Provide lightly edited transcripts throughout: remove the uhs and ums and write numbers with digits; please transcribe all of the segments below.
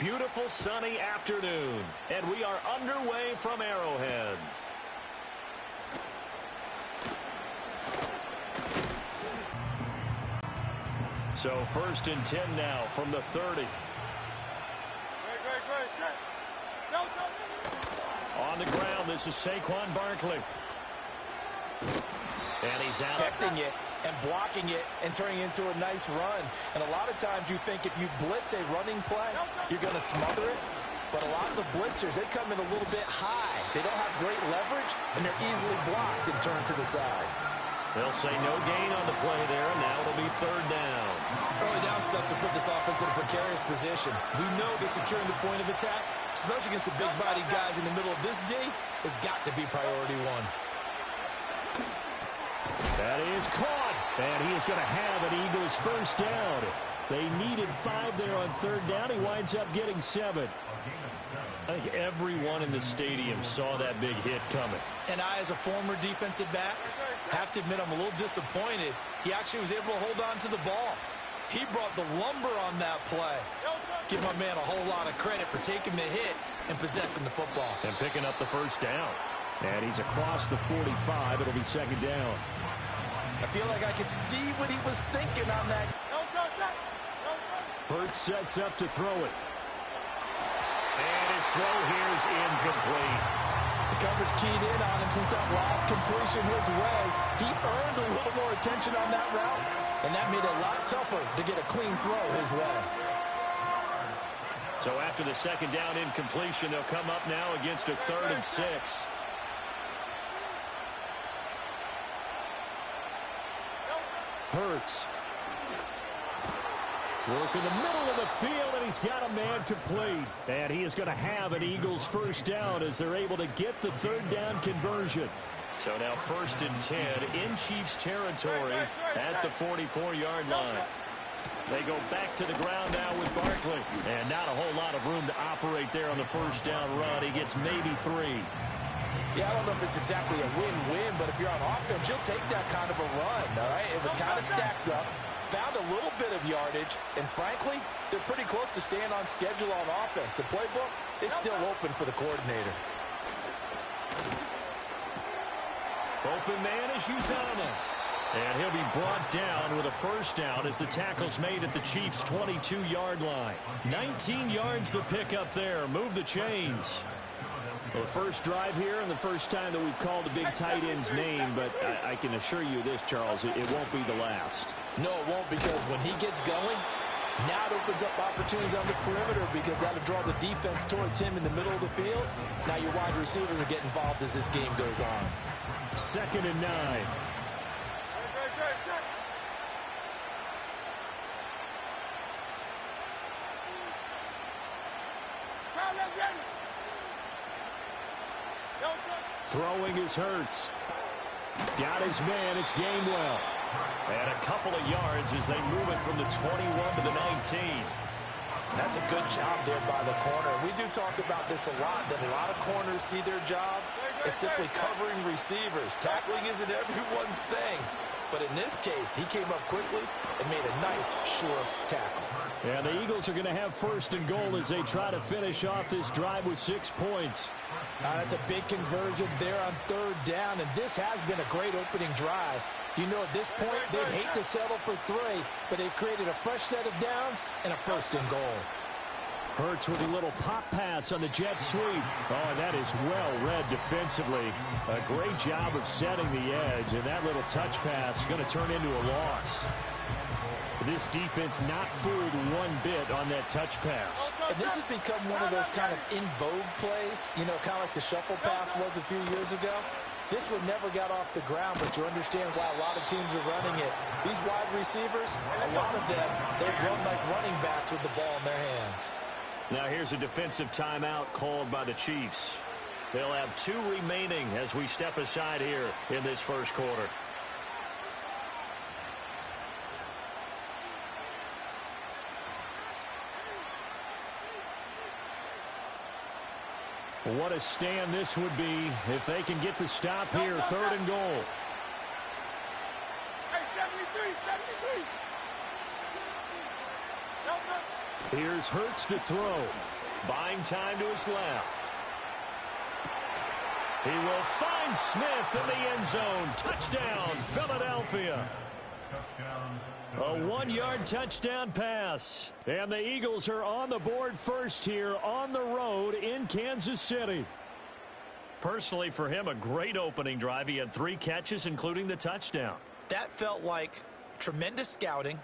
beautiful sunny afternoon, and we are underway from Arrowhead. So 1st and 10 now from the 30. On the ground, this is Saquon Barkley. And he's out. Protecting it and blocking it and turning it into a nice run. And a lot of times you think if you blitz a running play, you're going to smother it. But a lot of the blitzers, they come in a little bit high. They don't have great leverage, and they're easily blocked and turned to the side. They'll say no gain on the play there, and now it'll be 3rd down. Early down stuff to put this offense in a precarious position. We know that securing the point of attack, especially against the big-bodied guys in the middle of this D, has got to be priority one. That is caught, and he is going to have an Eagles 1st down. They needed 5 there on 3rd down. He winds up getting 7. I think everyone in the stadium saw that big hit coming. And I, as a former defensive back, have to admit I'm a little disappointed. He actually was able to hold on to the ball. He brought the lumber on that play. Give my man a whole lot of credit for taking the hit and possessing the football. And picking up the 1st down. And he's across the 45. It'll be 2nd down. I feel like I could see what he was thinking on that. Hurts sets up to throw it. And his throw here is incomplete. The coverage keyed in on him since that last completion his way. He earned a little more attention on that route, and that made it a lot tougher to get a clean throw his way. So after the 2nd down incompletion, they'll come up now against a 3rd and 6. Hurts. Work in the middle of the field, and he's got a man complete. And he is going to have an Eagles 1st down as they're able to get the 3rd down conversion. So now 1st and 10 in Chiefs territory at the 44-yard line. They go back to the ground now with Barkley. And not a whole lot of room to operate there on the 1st down run. He gets maybe 3. Yeah, I don't know if it's exactly a win-win, but if you're on offense, you'll take that kind of a run, all right? It was kind of stacked up. Found a little bit of yardage, and frankly, they're pretty close to staying on schedule on offense. The playbook is still open for the coordinator. Open man is Uzomah. And he'll be brought down with a 1st down as the tackle's made at the Chiefs' 22-yard line. 19 yards the pick up there. Move the chains. Well, the first drive here and the first time that we've called the big tight end's name, but I can assure you this, Charles, it won't be the last. No, it won't, because when he gets going, now it opens up opportunities on the perimeter because that'll draw the defense towards him in the middle of the field. Now your wide receivers will get involved as this game goes on. 2nd and 9. Throwing is Hurts. Got his man. It's Gainwell. And a couple of yards as they move it from the 21 to the 19. That's a good job there by the corner. We do talk about this a lot, that a lot of corners see their job as simply covering receivers. Tackling isn't everyone's thing. But in this case, he came up quickly and made a nice, sure tackle. And the Eagles are going to have 1st and goal as they try to finish off this drive with 6 points. That's a big conversion there on 3rd down, and this has been a great opening drive. You know, at this point, they'd hate to settle for 3, but they've created a fresh set of downs and a 1st and goal. Hurts with a little pop pass on the jet sweep. Oh, and that is well read defensively. A great job of setting the edge, and that little touch pass is going to turn into a loss. This defense not fooled one bit on that touch pass. And this has become one of those kind of in vogue plays, you know, kind of like the shuffle pass was a few years ago. This one never got off the ground, but you understand why a lot of teams are running it. These wide receivers, a lot of them, they run like running backs with the ball in their hands. Now here's a defensive timeout called by the Chiefs. They'll have 2 remaining as we step aside here in this 1st quarter. What a stand this would be if they can get the stop here. 3rd and goal. Here's Hurts to throw. Buying time to his left. He will find Smith in the end zone. Touchdown, Philadelphia. A 1-yard touchdown pass. And the Eagles are on the board first here on the road in Kansas City. Personally, for him, a great opening drive. He had 3 catches, including the touchdown. That felt like tremendous scouting,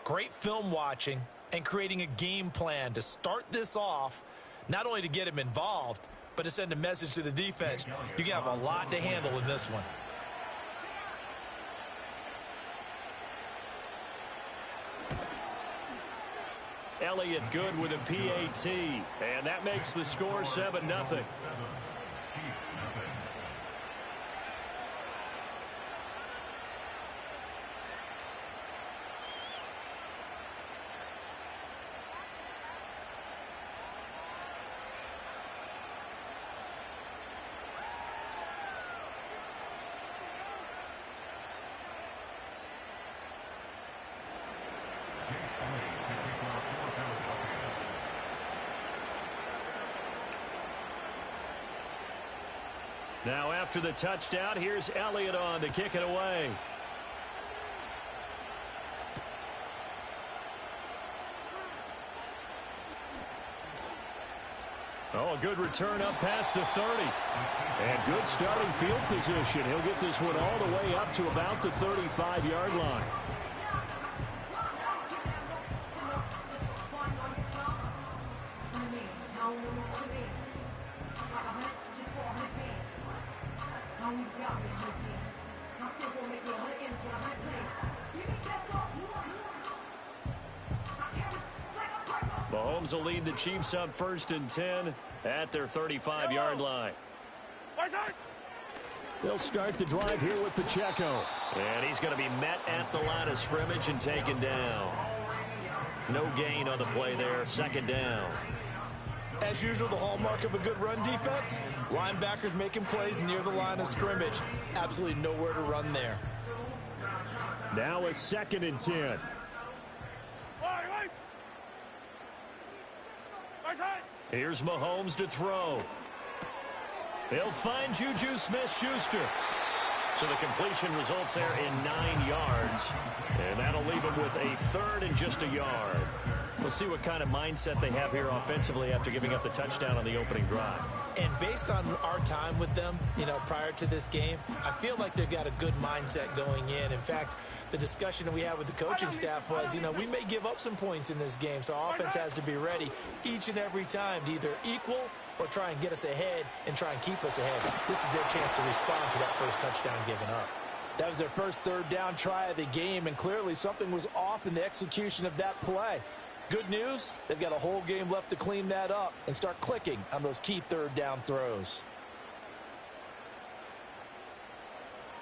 great film watching, and creating a game plan to start this off, not only to get him involved, but to send a message to the defense. You can have a lot to handle in this one. Elliott good with a PAT, and that makes the score 7-0. Now after the touchdown, here's Elliott on to kick it away. Oh, a good return up past the 30. And good starting field position. He'll get this one all the way up to about the 35-yard line. Mahomes will lead the Chiefs up 1st and 10 at their 35-yard line. They'll start the drive here with Pacheco. And he's going to be met at the line of scrimmage and taken down. No gain on the play there. 2nd down. As usual, the hallmark of a good run defense, linebackers making plays near the line of scrimmage. Absolutely nowhere to run there. Now a 2nd and 10. Here's Mahomes to throw. He'll find Juju Smith-Schuster. So the completion results there in 9 yards. And that'll leave him with a 3rd and just a yard. We'll see what kind of mindset they have here offensively after giving up the touchdown on the opening drive. And based on our time with them, prior to this game, I feel like they've got a good mindset going in. In fact, the discussion that we had with the coaching staff was, we may give up some points in this game, so our offense has to be ready each and every time to either equal or try and get us ahead and try and keep us ahead. This is their chance to respond to that first touchdown given up. That was their first 3rd down try of the game, and clearly something was off in the execution of that play. Good news, they've got a whole game left to clean that up and start clicking on those key 3rd down throws.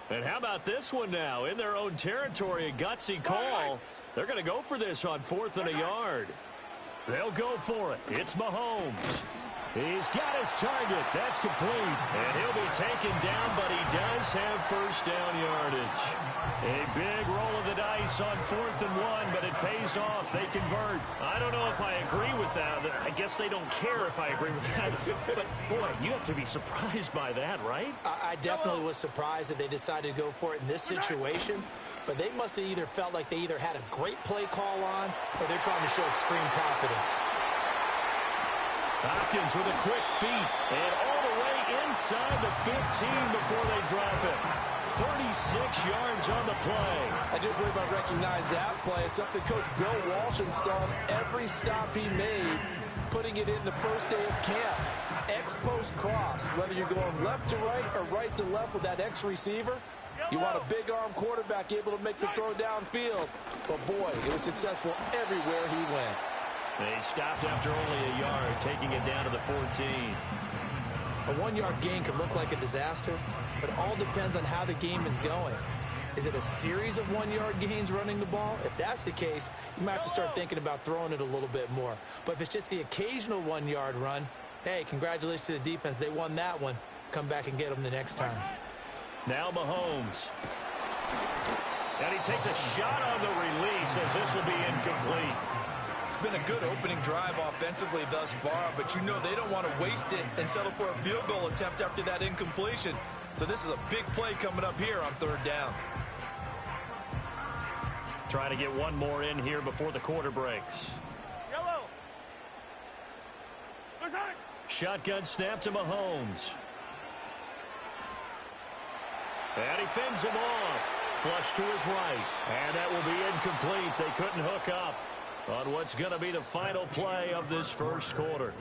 And how about this one now? In their own territory, a gutsy call. They're going to go for this on 4th and a yard. They'll go for it. It's Mahomes. He's got his target. That's complete. And he'll be taken down, but he does have 1st down yardage. A big roll of the dice on 4th and 1, but it pays off. They convert. I don't know if I agree with that. I guess they don't care if I agree with that. But, boy, you have to be surprised by that, right? I definitely was surprised that they decided to go for it in this situation. But they must have either felt like they either had a great play call on or they're trying to show extreme confidence. Hopkins with a quick feet and all the way inside the 15 before they drop it. 36 yards on the play. I do believe I recognize that play. It's something Coach Bill Walsh installed every stop he made, putting it in the first day of camp. X-post cross, whether you're going left to right or right to left with that X receiver. You want a big arm quarterback able to make the throw downfield. But boy, it was successful everywhere he went. They stopped after only a yard, taking it down to the 14. A 1-yard gain could look like a disaster, but all depends on how the game is going. Is it a series of 1-yard gains running the ball? If that's the case, you might have to start thinking about throwing it a little bit more. But if it's just the occasional 1-yard run, hey, congratulations to the defense. They won that one. Come back and get them the next time. Now Mahomes. And he takes a shot on the release as this will be incomplete. It's been a good opening drive offensively thus far, but you know they don't want to waste it and settle for a field goal attempt after that incompletion. So this is a big play coming up here on 3rd down. Trying to get one more in here before the quarter breaks. Yellow. Shotgun snap to Mahomes. And he fends him off. Flush to his right. And that will be incomplete. They couldn't hook up on what's going to be the final play of this first quarter.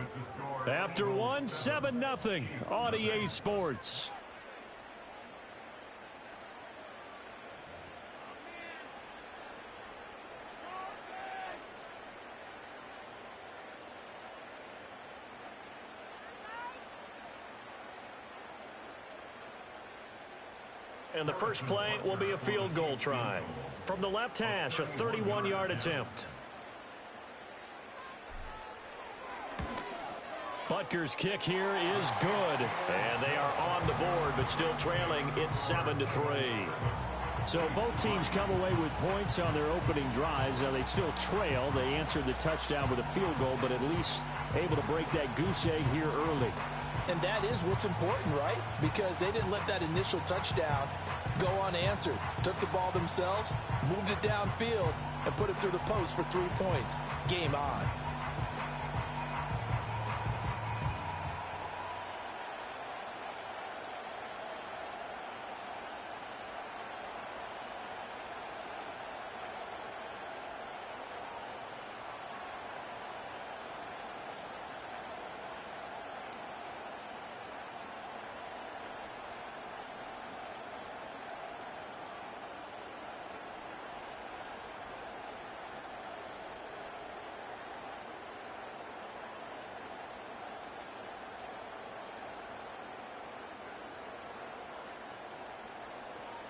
After one, 7-0 on EA Sports. And the first play will be a field goal try. From the left hash, a 31-yard attempt. Butker's kick here is good. And they are on the board, but still trailing. It's 7-3. So both teams come away with points on their opening drives. Now they still trail. They answered the touchdown with a field goal, but at least able to break that goose egg here early. And that is what's important, right? Because they didn't let that initial touchdown go unanswered. Took the ball themselves, moved it downfield, and put it through the post for 3 points. Game on.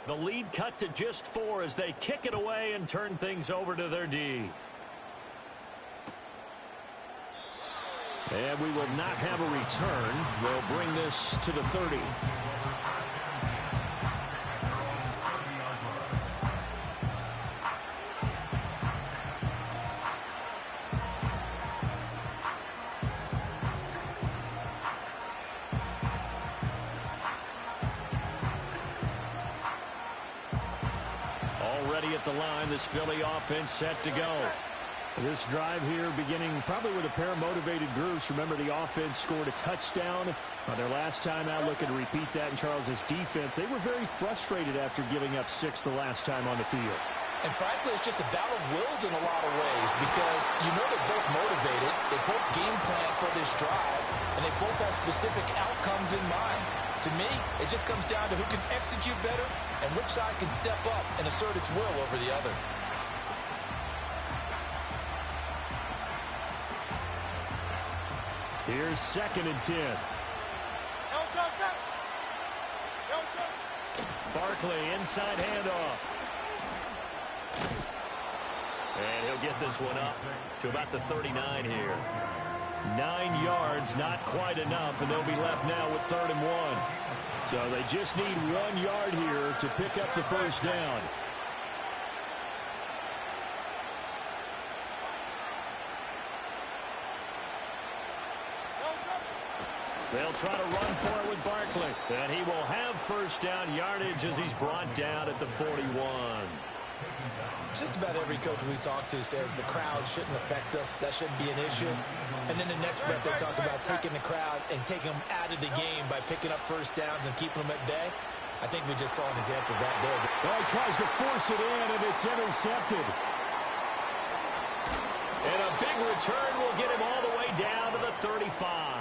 The lead cut to just 4 as they kick it away and turn things over to their D. And we will not have a return. They'll bring this to the 30. Already at the line, this Philly offense set to go. This drive here beginning probably with a pair of motivated groups. Remember, the offense scored a touchdown on their last time out. Looking to repeat that in Charles's defense. They were very frustrated after giving up 6 the last time on the field. And frankly, it's just a battle of wills in a lot of ways because you know they're both motivated. They both game plan for this drive, and they both have specific outcomes in mind. To me, it just comes down to who can execute better and which side can step up and assert its will over the other. Here's 2nd and 10. Barkley inside handoff. And he'll get this one up to about the 39 here. 9 yards, not quite enough, and they'll be left now with 3rd and 1. So they just need 1 yard here to pick up the first down. They'll try to run for it with Barkley. And he will have first down yardage as he's brought down at the 41. Just about every coach we talk to says the crowd shouldn't affect us. That shouldn't be an issue. And then the next breath they talk about taking the crowd and taking them out of the game by picking up first downs and keeping them at bay. I think we just saw an example of that there. Well, he tries to force it in, and it's intercepted. And a big return will get him all the way down to the 35.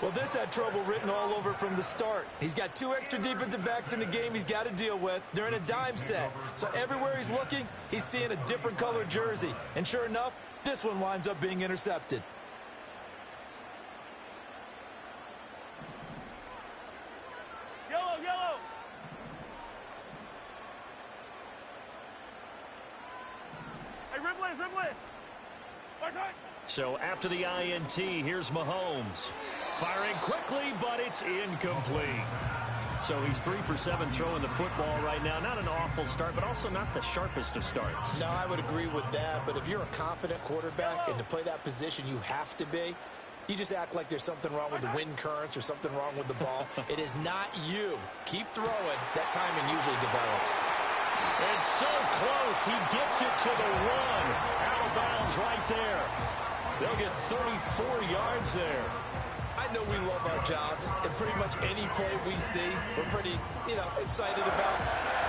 Well, this had trouble written all over from the start. He's got 2 extra defensive backs in the game he's got to deal with. They're in a dime set. So everywhere he's looking, he's seeing a different colored jersey. And sure enough, this one winds up being intercepted. Yellow, yellow. Hey, Ripley. So after the INT, here's Mahomes. Firing quickly, but it's incomplete. So he's 3 for 7 throwing the football right now. Not an awful start, but also not the sharpest of starts. No, I would agree with that. But if you're a confident quarterback and to play that position, you have to be. You just act like there's something wrong with the wind currents or something wrong with the ball. It is not you. Keep throwing. That timing usually develops. It's so close. He gets it to the 1. Out of bounds right there. They'll get 34 yards there. I know we love our jobs, and pretty much any play we see, we're pretty, excited about.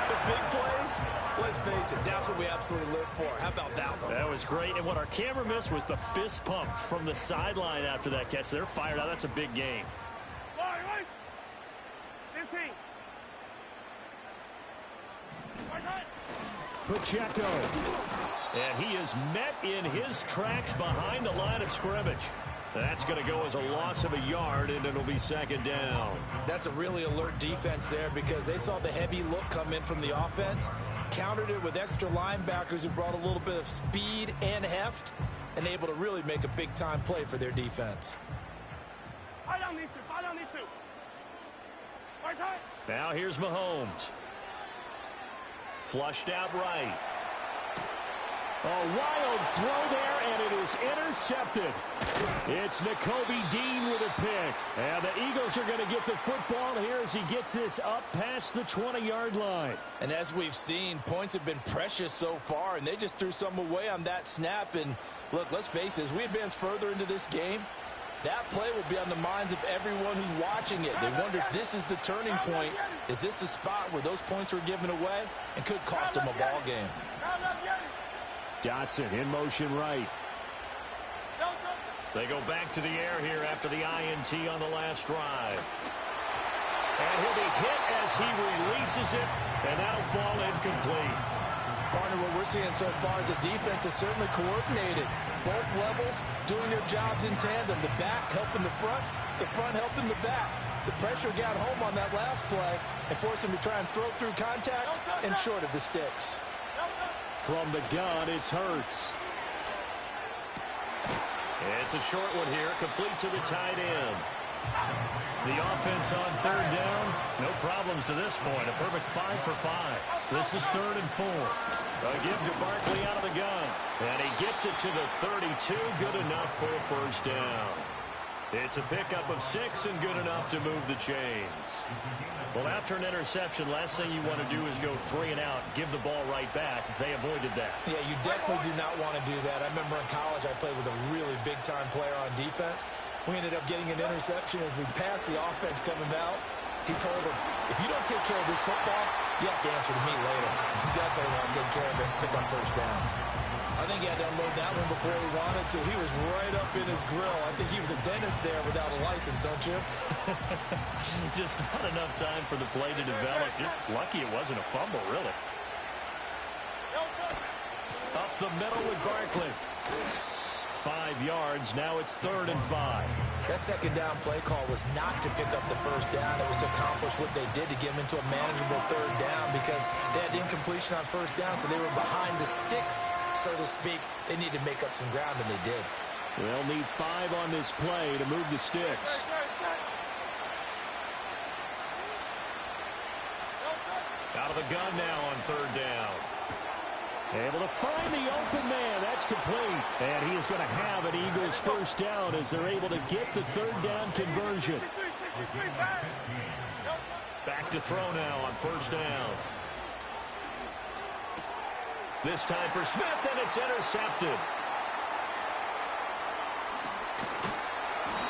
The big plays, let's face it, that's what we absolutely live for. How about that one? That was great, and what our camera missed was the fist pump from the sideline after that catch. They're fired out. That's a big game. 15. Pacheco. And he is met in his tracks behind the line of scrimmage. That's going to go as a loss of a yard, and it'll be 2nd down. That's a really alert defense there because they saw the heavy look come in from the offense, countered it with extra linebackers who brought a little bit of speed and heft, and able to really make a big-time play for their defense. Now here's Mahomes. Flushed out right. A wild throw there, and it is intercepted. It's Nakobe Dean with a pick. And the Eagles are going to get the football here as he gets this up past the 20-yard line. And as we've seen, points have been precious so far, and they just threw some away on that snap. And look, let's face it, as we advance further into this game, that play will be on the minds of everyone who's watching it. They wonder if this is the turning point. Is this the spot where those points were given away and could cost them a ball game? Dotson in motion right. They go back to the air here after the INT on the last drive. And he'll be hit as he releases it, and that'll fall incomplete. Partner, what we're seeing so far is the defense is certainly coordinated. Both levels doing their jobs in tandem. The back helping the front helping the back. The pressure got home on that last play and forced him to try and throw through contact and short of the sticks. From the gun, it's Hurts. It's a short one here, complete to the tight end. The offense on 3rd down, no problems to this point. A perfect 5 for 5. This is 3rd and 4. A give to Barkley out of the gun. And he gets it to the 32. Good enough for a 1st down. It's a pickup of 6 and good enough to move the chains. Well, after an interception, last thing you want to do is go 3 and out, give the ball right back. They avoided that. Yeah, you definitely do not want to do that. I remember in college I played with a really big-time player on defense. We ended up getting an interception as we passed the offense coming out. He told him, if you don't take care of this football, you have to answer to me later. You definitely want to take care of it, pick up 1st downs. I think he had to unload that one before he wanted to. He was right up in his grill. I think he was a dentist there without a license, don't you? Just not enough time for the play to develop. Just lucky it wasn't a fumble, really. Up the middle with Barkley. 5 yards. Now it's 3rd and 5. That 2nd down play call was not to pick up the 1st down. It was to accomplish what they did to get them into a manageable 3rd down because they had incompletion on 1st down, so they were behind the sticks, so to speak. They needed to make up some ground, and they did. They'll need 5 on this play to move the sticks. Out of the gun now on 3rd down. Able to find the open man. That's complete. And he is going to have an Eagles 1st down as they're able to get the 3rd down conversion. Back to throw now on 1st down. This time for Smith, and it's intercepted.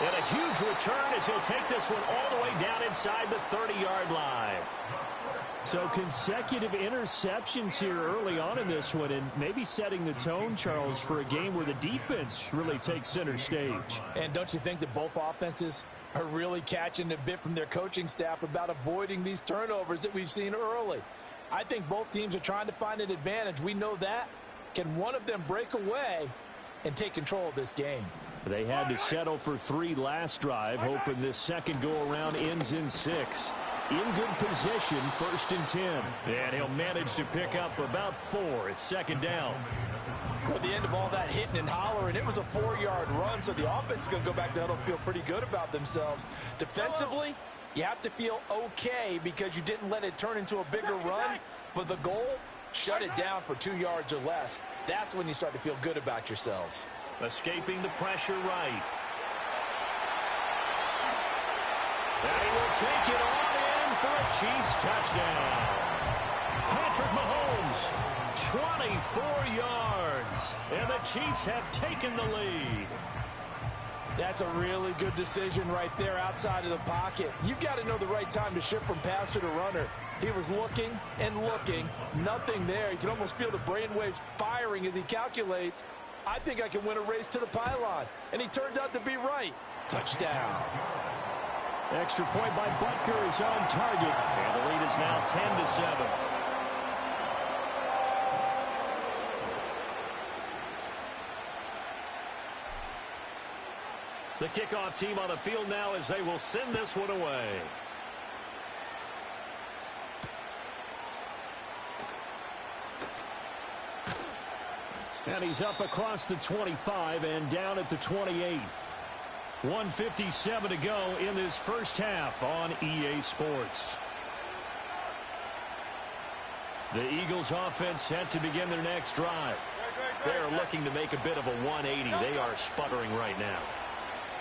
And a huge return as he'll take this one all the way down inside the 30-yard line. So consecutive interceptions here early on in this one, and maybe setting the tone, Charles, for a game where the defense really takes center stage. And don't you think that both offenses are really catching a bit from their coaching staff about avoiding these turnovers that we've seen early? I think both teams are trying to find an advantage. We know that. Can one of them break away and take control of this game? They had to settle for 3 last drive, hoping this second go-around ends in 6. In good position, 1st and 10. And he'll manage to pick up about 4. It's 2nd down. At the end of all that hitting and hollering, it was a 4-yard run, so the offense is going to go back to huddle, feel pretty good about themselves. Defensively, You have to feel okay because you didn't let it turn into a bigger run, but the goal, shut it down for 2 yards or less. That's when you start to feel good about yourselves. Escaping the pressure right. And he will take it on in for a Chiefs touchdown. Patrick Mahomes, 24 yards. And the Chiefs have taken the lead. That's a really good decision right there outside of the pocket. You've got to know the right time to shift from passer to runner. He was looking and looking, nothing there. You can almost feel the brainwaves firing as he calculates, I think I can win a race to the pylon. And he turns out to be right. Touchdown. Extra point by Butker is on target. And the lead is now 10-7. The kickoff team on the field now as they will send this one away. And he's up across the 25 and down at the 28. 1:57 to go in this first half on EA Sports. The Eagles offense set to begin their next drive. They're looking to make a bit of a 180. They are sputtering right now.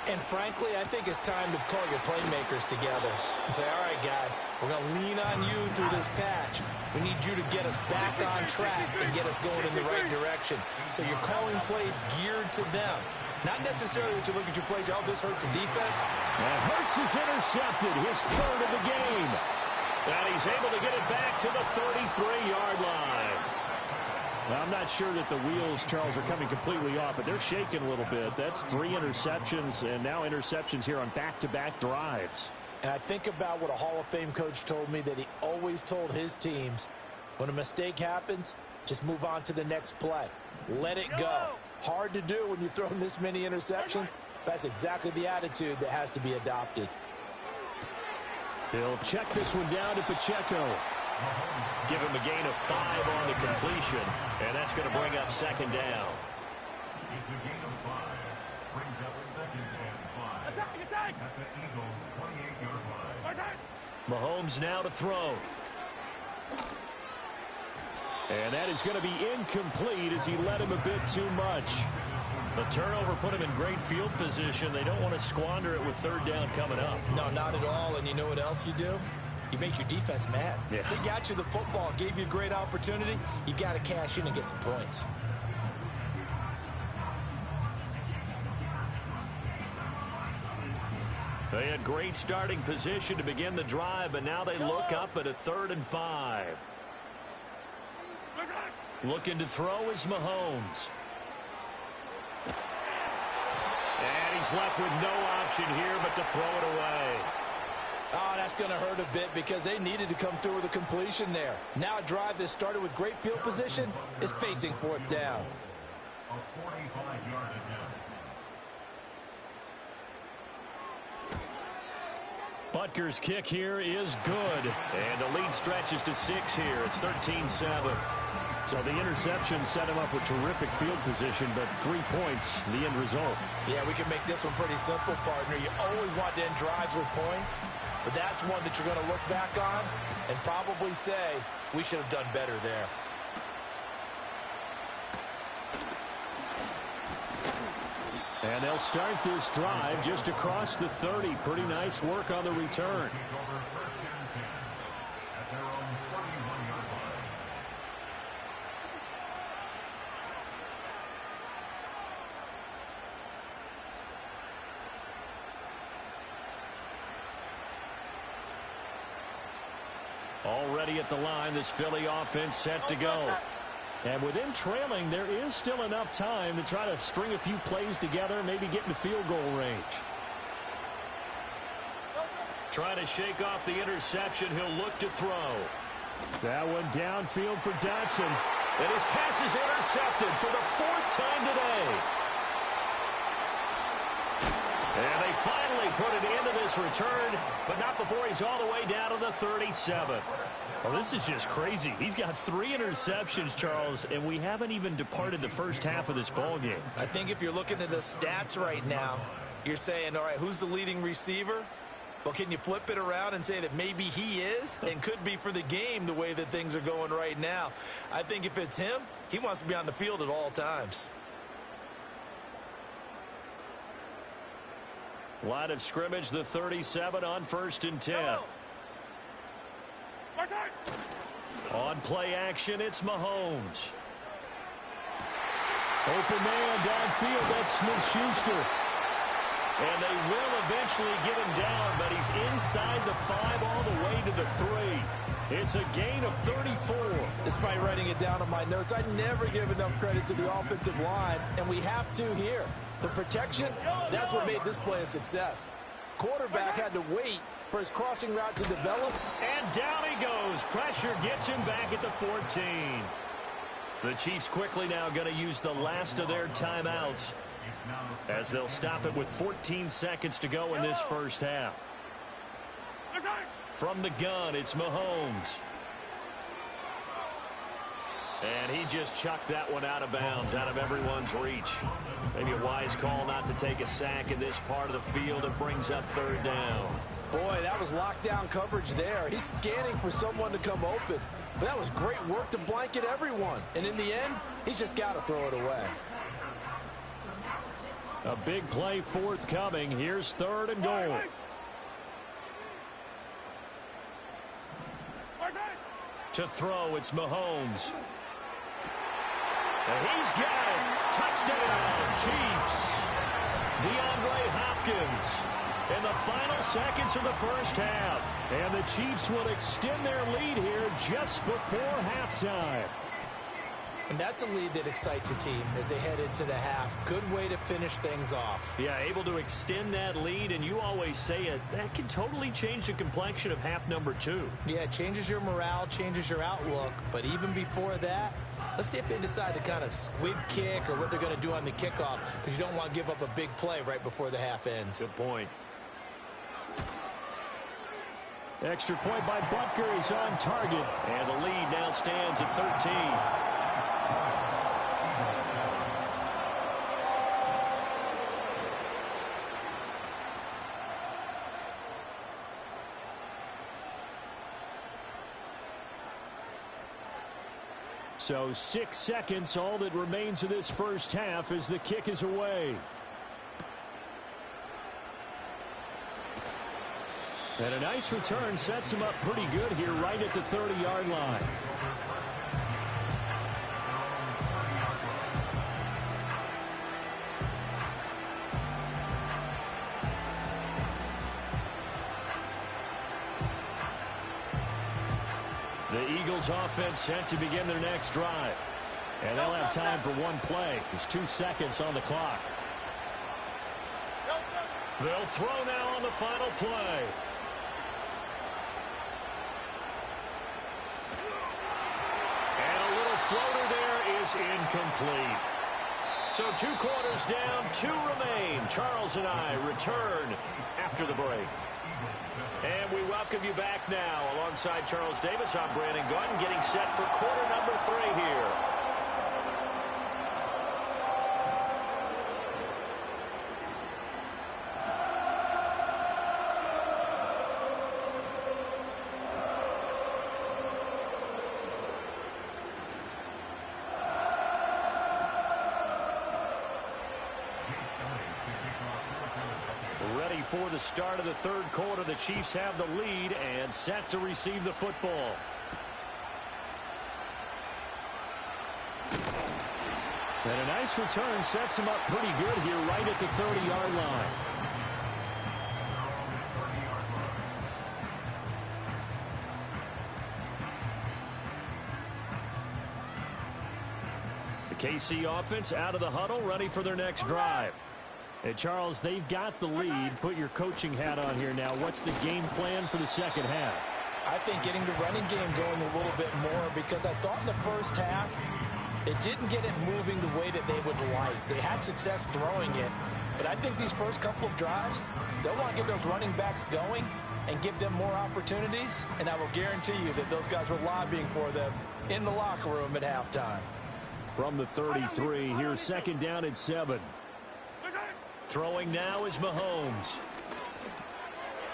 And frankly, I think it's time to call your playmakers together and say, all right, guys, we're going to lean on you through this patch. We need you to get us back on track and get us going in the right direction. So you're calling plays geared to them. Not necessarily when you look at your plays, oh, this hurts the defense. And Hurts is intercepted, his third of the game. And he's able to get it back to the 33-yard line. Well, I'm not sure that the wheels, Charles, are coming completely off, but they're shaking a little bit. That's 3 interceptions, and now interceptions here on back-to-back drives. And I think about what a Hall of Fame coach told me that he always told his teams, when a mistake happens, just move on to the next play. Let it go. Hard to do when you've thrown this many interceptions. That's exactly the attitude that has to be adopted. He'll check this one down to Pacheco. Give him a gain of 5 on the completion, and that's going to bring up second down. It's a gain of 5. Brings up second and 5. Attack! At the Eagles' 28-yard line. Mahomes now to throw. And that is going to be incomplete as he led him a bit too much. The turnover put him in great field position. They don't want to squander it with third down coming up. No, not at all. And you know what else you do? You make your defense mad. Yeah. They got you the football, gave you a great opportunity. You got to cash in and get some points. They had great starting position to begin the drive, but now they look up at a 3rd and 5. Looking to throw is Mahomes. And he's left with no option here but to throw it away. Oh, that's going to hurt a bit because they needed to come through with a completion there. Now a drive that started with great field position is facing 4th down. A 45-yard attempt. Butker's kick here is good. And the lead stretches to 6 here. It's 13-7. So the interception set him up with terrific field position, but 3 points, the end result. Yeah, we can make this one pretty simple, partner. You always want to end drives with points, but that's one that you're going to look back on and probably say, we should have done better there. And they'll start this drive just across the 30. Pretty nice work on the return. Already at the line, this Philly offense set to go. And with them trailing, there is still enough time to try to string a few plays together, maybe get into field goal range. Trying to shake off the interception. He'll look to throw. That one downfield for Dotson. And his pass is intercepted for the 4th time today. And they finally put an end to this return, but not before he's all the way down to the 37. Well, this is just crazy. He's got 3 interceptions, Charles, and we haven't even departed the first half of this ball game. I think if you're looking at the stats right now, you're saying, all right, who's the leading receiver? Well, can you flip it around and say that maybe he is and could be for the game the way that things are going right now? I think if it's him, he wants to be on the field at all times. Line of scrimmage, the 37 on 1st and 10. On play action, it's Mahomes. Open man downfield, that's Smith-Schuster. And they will eventually get him down, but he's inside the 5 all the way to the 3. It's a gain of 34. Despite writing it down on my notes, I never give enough credit to the offensive line, and we have to here. The protection, that's what made this play a success. Quarterback had to wait for his crossing route to develop. And down he goes. Pressure gets him back at the 14. The Chiefs quickly now going to use the last of their timeouts, as they'll stop it with 14 seconds to go in this first half. From the gun, it's Mahomes. And he just chucked that one out of bounds, out of everyone's reach. Maybe a wise call not to take a sack in this part of the field. It brings up 3rd down. Boy, that was lockdown coverage there. He's scanning for someone to come open. But that was great work to blanket everyone. And in the end, he's just got to throw it away. A big play forthcoming. Here's 3rd and goal. To throw, it's Mahomes. And he's got it. Touchdown, Chiefs. DeAndre Hopkins in the final seconds of the first half. And the Chiefs will extend their lead here just before halftime. And that's a lead that excites a team as they head into the half. Good way to finish things off. Yeah, able to extend that lead, and you always say it, that can totally change the complexion of half number 2. Yeah, it changes your morale, changes your outlook. But even before that, let's see if they decide to kind of squib kick or what they're going to do on the kickoff, because you don't want to give up a big play right before the half ends. Good point. Extra point by Butker is on target. And the lead now stands at 13. So 6 seconds, all that remains of this first half as the kick is away. And a nice return sets him up pretty good here right at the 30-yard line. The Eagles offense set to begin their next drive. And they'll have time for one play. There's 2 seconds on the clock. They'll throw now on the final play. And a little floater there is incomplete. So 2 quarters down, 2 remain. Charles and I return after the break. And we welcome you back now. Alongside Charles Davis, I'm Brandon Gaudin, getting set for quarter number 3 here. Ready for the start of the 3rd quarter. The Chiefs have the lead and set to receive the football. And a nice return sets him up pretty good here right at the 30-yard line. The KC offense out of the huddle, ready for their next drive. Hey, Charles, they've got the lead. Put your coaching hat on here now. What's the game plan for the second half? I think getting the running game going a little bit more, because I thought in the first half it didn't get it moving the way that they would like. They had success throwing it, but I think these first couple of drives, they'll want to get those running backs going and give them more opportunities, and I will guarantee you that those guys were lobbying for them in the locker room at halftime. From the 33, here's 2nd down and 7. Throwing now is Mahomes.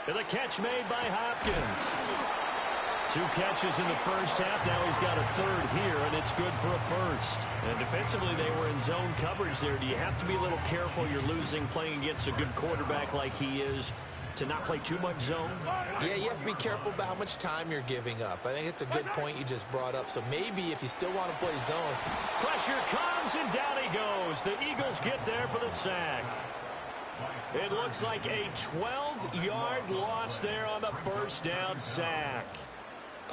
And the catch made by Hopkins. 2 catches in the first half. Now he's got a third here, and it's good for a first. And defensively, they were in zone coverage there. Do you have to be a little careful? You're losing playing against a good quarterback like he is to not play too much zone? Yeah, you have to be careful about how much time you're giving up. I think it's a good point you just brought up. So maybe if you still want to play zone. Pressure comes, and down he goes. The Eagles get there for the sack. It looks like a 12-yard loss there on the first down sack.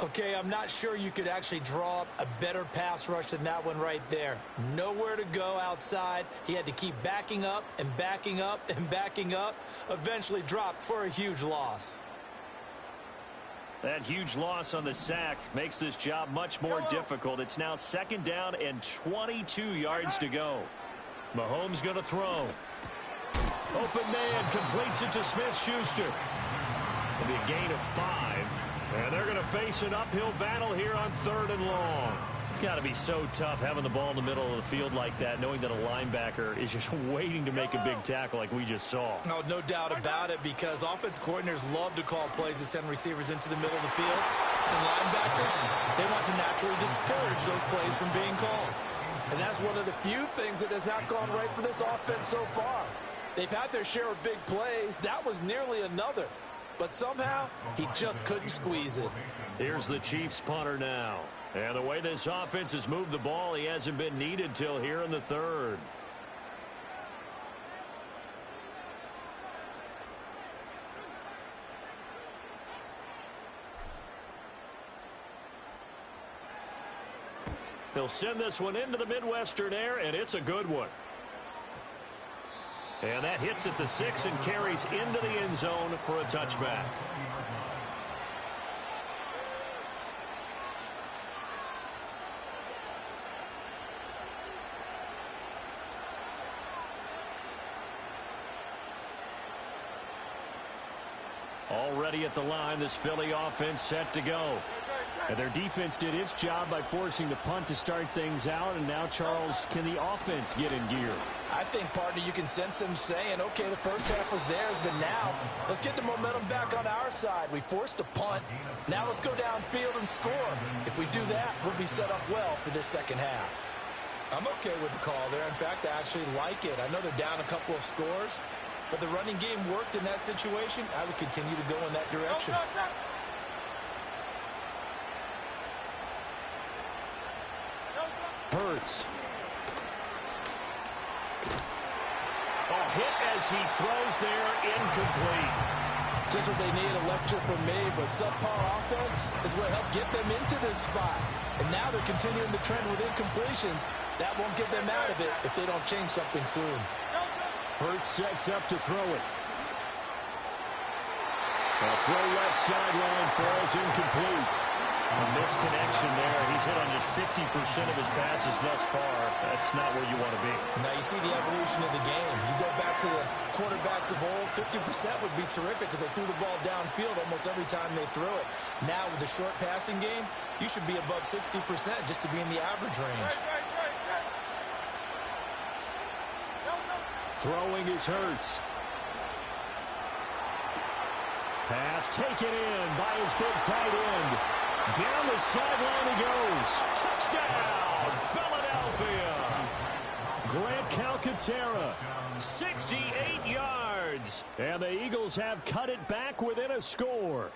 Okay, I'm not sure you could actually draw up a better pass rush than that one right there. Nowhere to go outside. He had to keep backing up and backing up and backing up. Eventually dropped for a huge loss. That huge loss on the sack makes this job much more difficult. It's now 2nd down and 22 yards to go. Mahomes going to throw. Open man completes it to Smith-Schuster. It'll be a gain of 5. And they're going to face an uphill battle here on 3rd and long. It's got to be so tough having the ball in the middle of the field like that, knowing that a linebacker is just waiting to make a big tackle like we just saw. No doubt about it, because offense coordinators love to call plays that send receivers into the middle of the field. And linebackers, they want to naturally discourage those plays from being called. And that's one of the few things that has not gone right for this offense so far. They've had their share of big plays. That was nearly another. But somehow, he just couldn't squeeze it. Here's the Chiefs punter now. And the way this offense has moved the ball, he hasn't been needed till here in the 3rd. He'll send this one into the Midwestern air, and it's a good one. And that hits at the 6 and carries into the end zone for a touchback. Already at the line, this Philly offense set to go. And their defense did its job by forcing the punt to start things out. And now, Charles, can the offense get in gear? I think, partner, you can sense them saying, okay, the first half was theirs, but now let's get the momentum back on our side. We forced a punt. Now let's go downfield and score. If we do that, we'll be set up well for this second half. I'm okay with the call there. In fact, I actually like it. I know they're down a couple of scores, but the running game worked in that situation. I would continue to go in that direction. Hurts. A hit as he throws there, incomplete. Just what they need, a lecture from me, but subpar offense is what helped get them into this spot. And now they're continuing the trend with incompletions. That won't get them out of it if they don't change something soon. Hurts sets up to throw it. A throw left sideline falls incomplete. A misconnection there. He's hit on just 50% of his passes thus far. That's not where you want to be. Now you see the evolution of the game. You go back to the quarterbacks of old, 50% would be terrific because they threw the ball downfield almost every time they threw it. Now with the short passing game, you should be above 60% just to be in the average range. Throwing is Hurts. Pass taken in by his big tight end. Down the sideline he goes. Touchdown, Philadelphia. Grant Calcaterra. 68 yards. And the Eagles have cut it back within a score.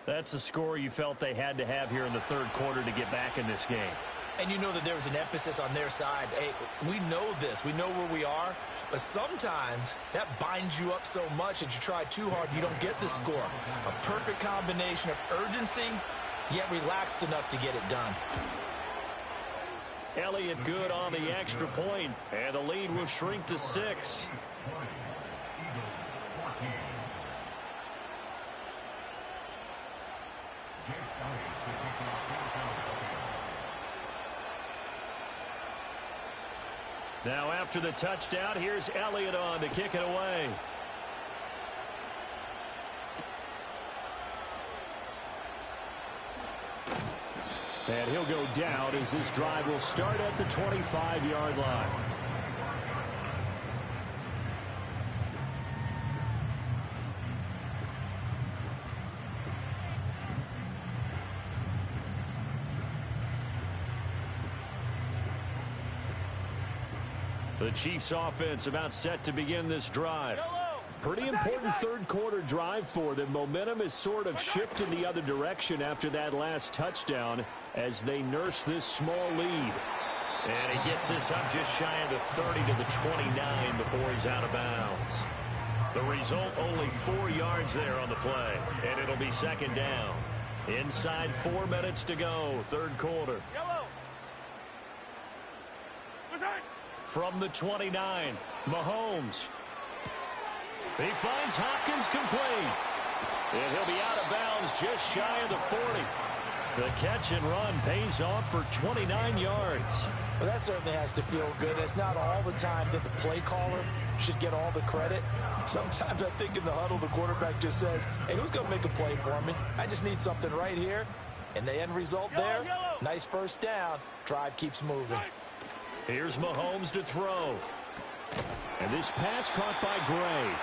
That's a score you felt they had to have here in the 3rd quarter to get back in this game. And you know that there was an emphasis on their side. Hey, we know this. We know where we are. But sometimes that binds you up so much that you try too hard, you don't get the score. A perfect combination of urgency, yet relaxed enough to get it done. Elliott good on the extra point, and the lead will shrink to 6. Now after the touchdown, here's Elliott on to kick it away. And he'll go down as this drive will start at the 25-yard line. The Chiefs offense about set to begin this drive. Pretty important third quarter drive for them. Momentum has sort of shifted the other direction after that last touchdown as they nurse this small lead. And he gets this up just shy of the 30 to the 29 before he's out of bounds. The result, only 4 yards there on the play. And it'll be second down. Inside 4 minutes to go, third quarter. From the 29, Mahomes. He finds Hopkins complete. And he'll be out of bounds just shy of the 40. The catch and run pays off for 29 yards. Well, that certainly has to feel good. It's not all the time that the play caller should get all the credit. Sometimes I think in the huddle, the quarterback just says, hey, who's going to make a play for me? I just need something right here. And the end result there, nice first down. Drive keeps moving. Here's Mahomes to throw. And this pass caught by Gray.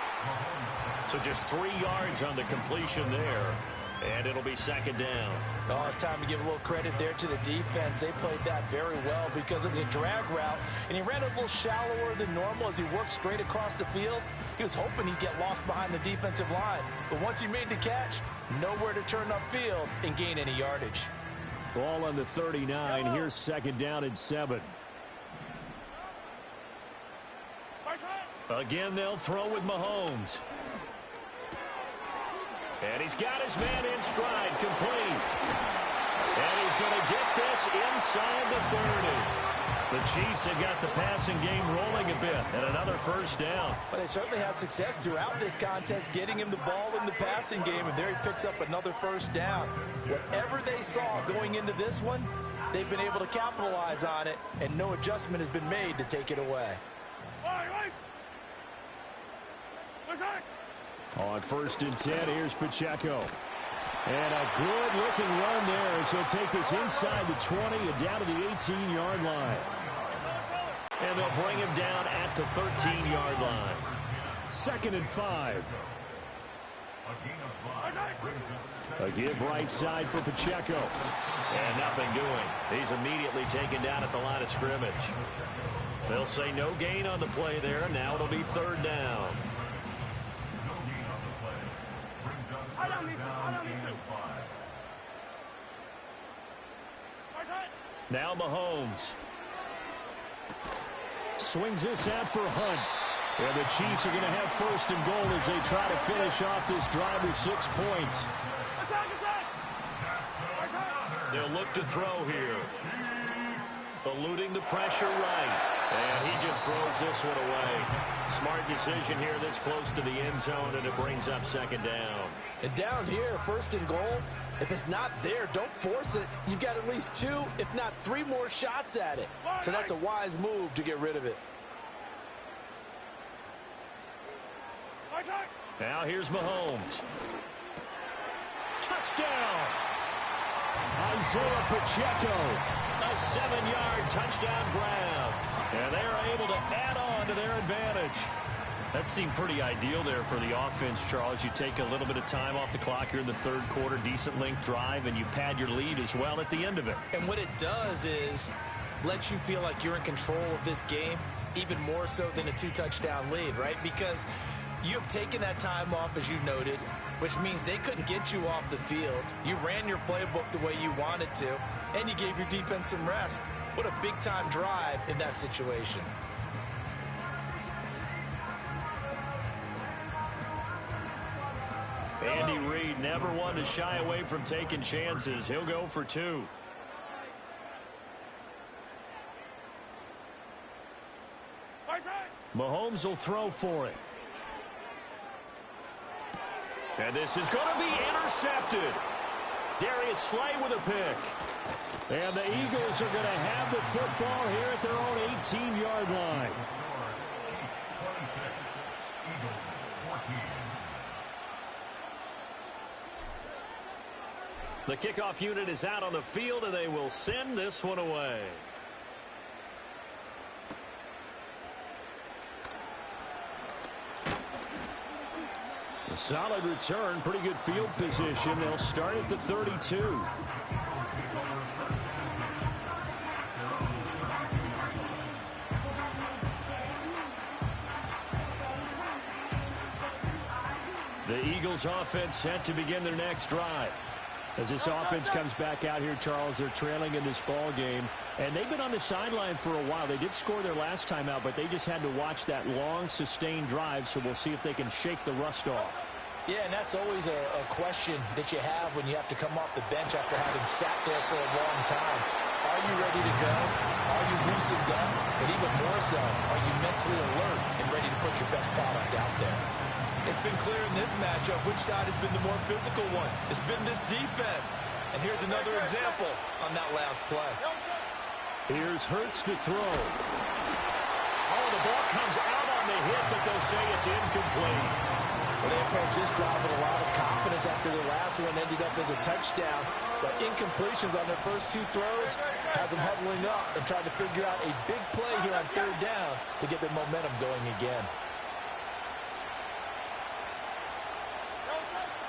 So just 3 yards on the completion there. And it'll be second down. Oh, it's time to give a little credit there to the defense. They played that very well because it was a drag route, and he ran a little shallower than normal as he worked straight across the field. He was hoping he'd get lost behind the defensive line. But once he made the catch, nowhere to turn upfield and gain any yardage. Ball on the 39. Here's second down and 7. Again, they'll throw with Mahomes. And he's got his man in stride, complete. And he's going to get this inside the 30. The Chiefs have got the passing game rolling a bit, and another first down. But they certainly had success throughout this contest, getting him the ball in the passing game, and there he picks up another first down. Whatever they saw going into this one, they've been able to capitalize on it, and no adjustment has been made to take it away. On first and 10, here's Pacheco. And a good-looking run there as he'll take this inside the 20 and down to the 18-yard line. And they'll bring him down at the 13-yard line. Second and 5. A give right side for Pacheco. And nothing doing. He's immediately taken down at the line of scrimmage. They'll say no gain on the play there. Now it'll be third down. Now Mahomes. Swings this out for Hunt. And the Chiefs are going to have first and goal as they try to finish off this drive with 6 points. They'll look to throw here. Eluding the pressure right. And he just throws this one away. Smart decision here this close to the end zone, and it brings up second down. And down here, first and goal, if it's not there, don't force it. You've got at least 2, if not 3 more shots at it. So that's a wise move to get rid of it. Now here's Mahomes. Touchdown! Isaiah Pacheco. A 7-yard touchdown grab. And they're able to add on to their advantage. That seemed pretty ideal there for the offense, Charles. You take a little bit of time off the clock here in the third quarter, decent length drive, and you pad your lead as well at the end of it. And what it does is let you feel like you're in control of this game, even more so than a 2-touchdown lead, right? Because you have taken that time off, as you noted, which means they couldn't get you off the field. You ran your playbook the way you wanted to, and you gave your defense some rest. What a big-time drive in that situation. Andy Reid never one to shy away from taking chances. He'll go for 2. Mahomes will throw for it. And this is going to be intercepted. Darius Slay with a pick. And the Eagles are going to have the football here at their own 18-yard line. The kickoff unit is out on the field, and they will send this one away. A solid return, pretty good field position. They'll start at the 32. Eagles offense set to begin their next drive. As this offense comes back out here, Charles, they're trailing in this ball game. And they've been on the sideline for a while. They did score their last time out, but they just had to watch that long, sustained drive. So we'll see if they can shake the rust off. Yeah, and that's always a question that you have when you have to come off the bench after having sat there for a long time. Are you ready to go? Are you loosened up? But even more so, are you mentally alert and ready to put your best product out there? It's been clear in this matchup which side has been the more physical one. It's been this defense. And here's another example on that last play. Here's Hurts to throw. Oh, the ball comes out on the hit, but they'll say it's incomplete. Well, they approached this drive with a lot of confidence after their last one ended up as a touchdown. But incompletions on their first two throws has them huddling up and trying to figure out a big play here on third down to get their momentum going again.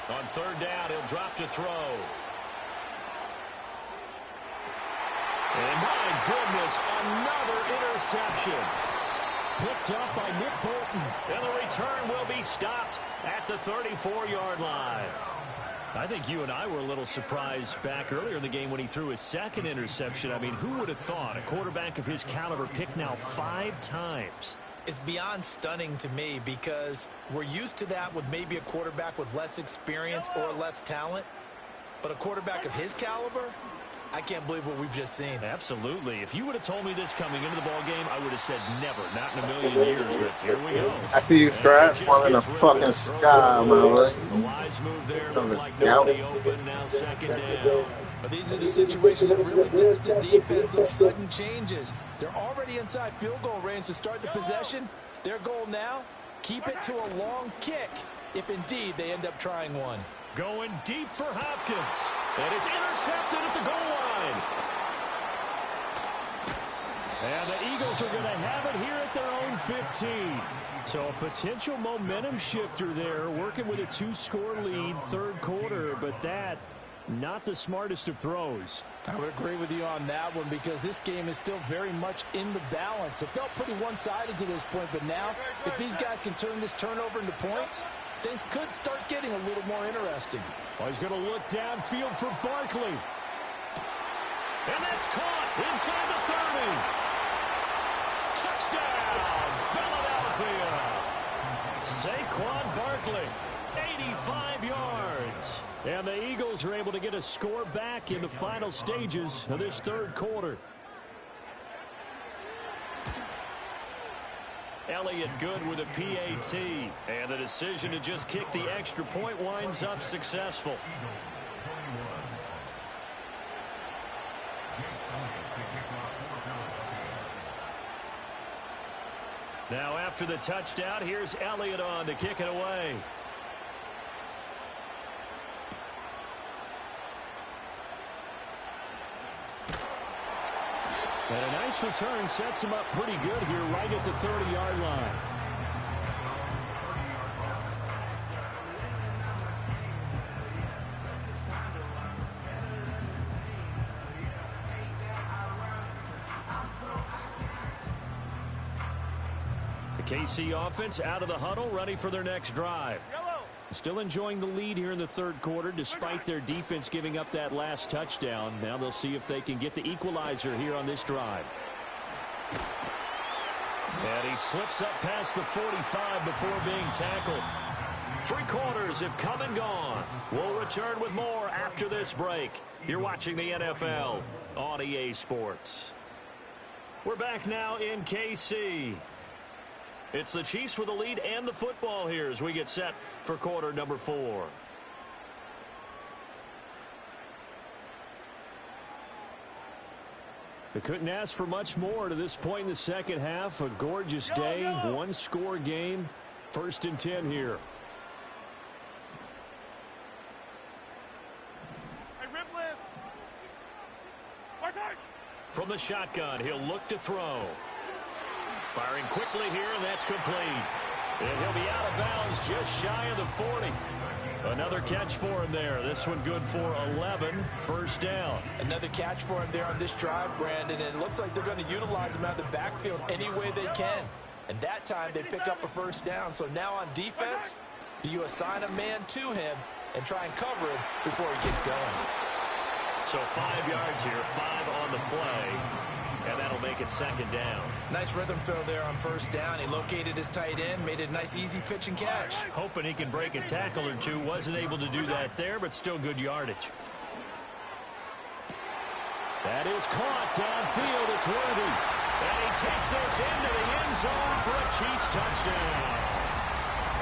On third down, he'll drop to throw. And my goodness, another interception. Picked up by Nick Bolton. And the return will be stopped at the 34-yard line. I think you and I were a little surprised back earlier in the game when he threw his second interception. I mean, who would have thought a quarterback of his caliber picked now 5 times? It's beyond stunning to me because we're used to that with maybe a quarterback with less experience or less talent. But a quarterback of his caliber, I can't believe what we've just seen. Absolutely. If you would have told me this coming into the ball game, I would have said never, not in a million years. But here we go. I see you, Strat. One in the fucking sky, my boy. The wise move there. From the Looked like nobody scouts. open. Now second down. But these are the situations that really test a defense of sudden changes. They're already inside field goal range to start the possession. Their goal now, keep it to a long kick, if indeed they end up trying one. Going deep for Hopkins. And it's intercepted at the goal line. And the Eagles are going to have it here at their own 15. So a potential momentum shifter there, working with a 2-score lead, third quarter, but that not the smartest of throws. I would agree with you on that one because this game is still very much in the balance. It felt pretty one-sided to this point, but now if these guys can turn this turnover into points, things could start getting a little more interesting. Well, he's going to look downfield for Barkley. And that's caught inside the 30. Touchdown, Philadelphia. Saquon Barkley, 85 yards. And the Eagles are able to get a score back in the final stages of this third quarter. Elliott good with a PAT. And the decision to just kick the extra point winds up successful. Now after the touchdown, here's Elliott on to kick it away. And a nice return sets him up pretty good here right at the 30-yard line. The KC offense out of the huddle, ready for their next drive. Still enjoying the lead here in the third quarter despite their defense giving up that last touchdown. Now they'll see if they can get the equalizer here on this drive. And he slips up past the 45 before being tackled. 3 quarters have come and gone. We'll return with more after this break. You're watching the NFL on EA Sports. We're back now in KC. It's the Chiefs with the lead and the football here as we get set for quarter number 4. They couldn't ask for much more to this point in the second half. A gorgeous day, 1-score game, 1st and 10 here. From the shotgun, he'll look to throw. Firing quickly here, and that's complete. And he'll be out of bounds just shy of the 40. Another catch for him there. This one good for 11. First down. Another catch for him there on this drive, Brandon. And it looks like they're going to utilize him out of the backfield any way they can. And that time they pick up a first down. So now on defense, Do you assign a man to him and try and cover him before he gets going? So 5 yards here, 5 on the play, and that'll make it second down. Nice rhythm throw there on first down. He located his tight end, made it a nice easy pitch and catch. Hoping he can break a tackle or two. Wasn't able to do that there, but still good yardage. That is caught downfield. It's Worthy. And he takes this into the end zone for a Chiefs touchdown.